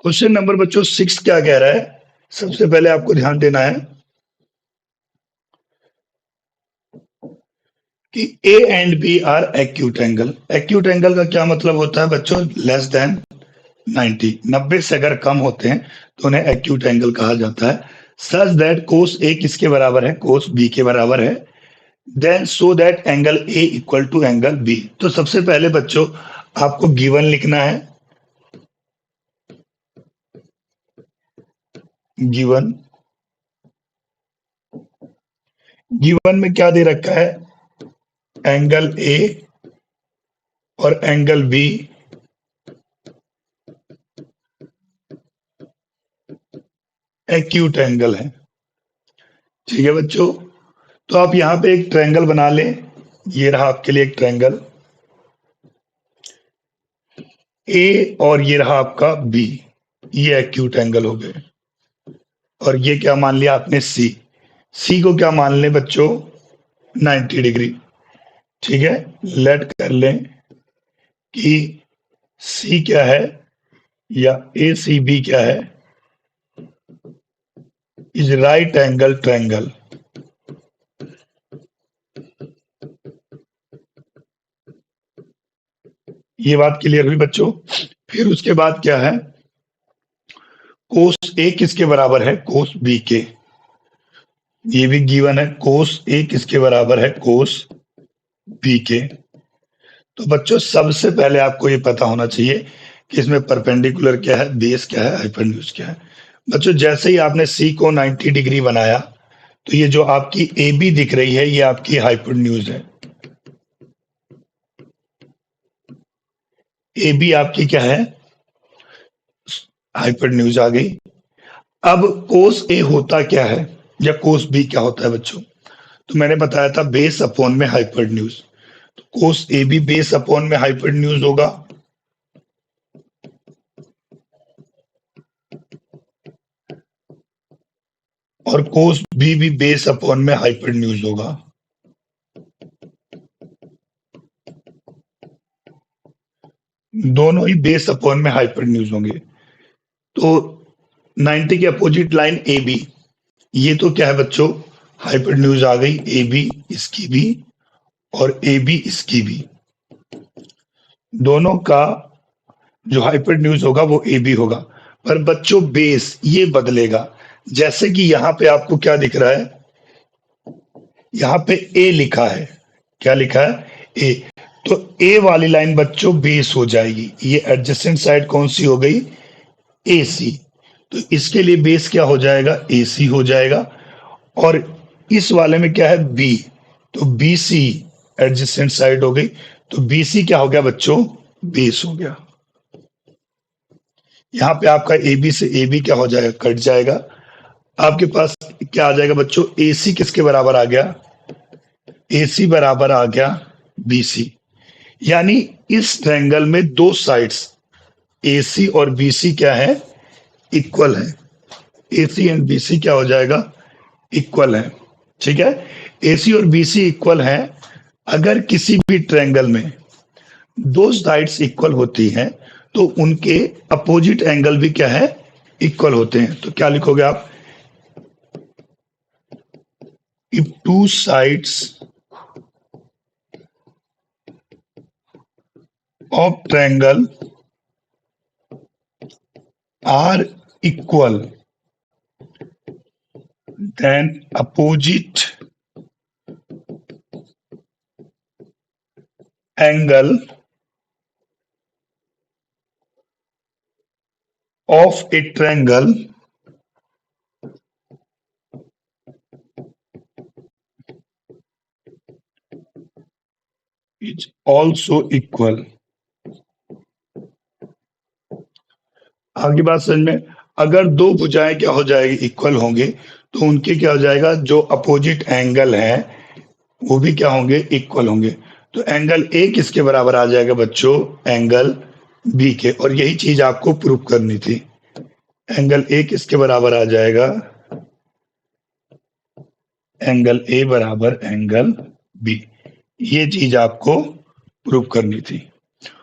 Question number बच्चों 6 क्या कह रहा है, सबसे पहले आपको ध्यान देना है कि A and B are acute angle. Acute angle का क्या मतलब होता है बच्चों? लेस देन 90 से अगर कम होते हैं तो उन्हें एक्यूट एंगल कहा जाता है। सच दैट कोस ए किसके बराबर है? कोस बी के बराबर है। Then so that angle A equal to angle B. तो सबसे पहले बच्चों आपको गिवन लिखना है। गिवन गिवन में क्या दे रखा है? एंगल ए और एंगल बी एक्यूट एंगल है। ठीक है बच्चों, तो आप यहां पे एक ट्रायंगल बना लें। ये रहा आपके लिए एक ट्रायंगल ए और ये रहा आपका बी। ये एक्यूट एंगल हो गए। और ये क्या मान लिया आपने? सी। सी को क्या मान लें बच्चों? 90 डिग्री। ठीक है, लेट कर लें कि सी क्या है या ए सी बी क्या है? Is right angle triangle. ये बात क्लियर हुई बच्चों? फिर उसके बाद क्या है? कोस ए किसके बराबर है? कोस बी के। ये भी गिवन है, कोस ए किसके बराबर है? कोस बी के। तो बच्चों सबसे पहले आपको ये पता होना चाहिए कि इसमें परपेंडिकुलर क्या है, बेस क्या है, हाइपोटेन्यूज क्या है। बच्चों जैसे ही आपने सी को 90 डिग्री बनाया तो ये जो आपकी ए बी दिख रही है ये आपकी हाइपोटेन्यूज है। ए बी आपकी क्या है? हाइपोटेन्यूज आ गई। अब कोस ए होता क्या है या कोस बी क्या होता है बच्चों? तो मैंने बताया था बेस अपॉन में हाइपोटेन्यूज। तो कोस ए बी बेस अपॉन में हाइपोटेन्यूज होगा और कोस बी भी बेस अपॉन में हाइपोटेन्यूज होगा। दोनों ही बेस अपॉन में हाइपोटेन्यूज होंगे। तो 90 के अपोजिट लाइन ए बी, ये तो क्या है बच्चों? हाइपोटेन्यूज आ गई। ए बी इसकी भी और ए बी इसकी भी, दोनों का जो हाइपोटेन्यूज होगा वो ए बी होगा। पर बच्चों बेस ये बदलेगा। जैसे कि यहां पे आपको क्या दिख रहा है? यहां पे ए लिखा है। क्या लिखा है? ए। तो ए वाली लाइन बच्चों बेस हो जाएगी। ये एडजेसेंट साइड कौन सी हो गई? ए सी। तो इसके लिए बेस क्या हो जाएगा? ए सी हो जाएगा। और इस वाले में क्या है? बी। तो बी सी एडजेसेंट साइड हो गई। तो बी सी क्या हो गया बच्चों? बेस हो गया। यहाँ पे आपका ए बी से ए बी क्या हो जाएगा? कट जाएगा। आपके पास क्या आ जाएगा बच्चों? ए सी किसके बराबर आ गया? ए सी बराबर आ गया बी सी। यानी इस ट्रायंगल में दो साइड्स ए सी और बी सी क्या है? इक्वल है। ए सी एंड बी सी क्या हो जाएगा? इक्वल है। ठीक है, ए सी और बी सी इक्वल है। अगर किसी भी ट्रायंगल में दो साइड्स इक्वल होती हैं तो उनके अपोजिट एंगल भी क्या है? इक्वल होते हैं। तो क्या लिखोगे आप? If two sides of triangle are equal, then opposite angle of a triangle is also equal। आगे बात समझ में? अगर दो भुजाएं क्या हो जाएगी? इक्वल होंगे तो उनके क्या हो जाएगा? जो अपोजिट एंगल है वो भी क्या होंगे? इक्वल होंगे। तो एंगल ए किसके बराबर आ जाएगा बच्चों? एंगल बी के। और यही चीज आपको प्रूव करनी थी। एंगल ए किसके बराबर आ जाएगा? एंगल ए बराबर एंगल बी। ये चीज आपको प्रूव करनी थी।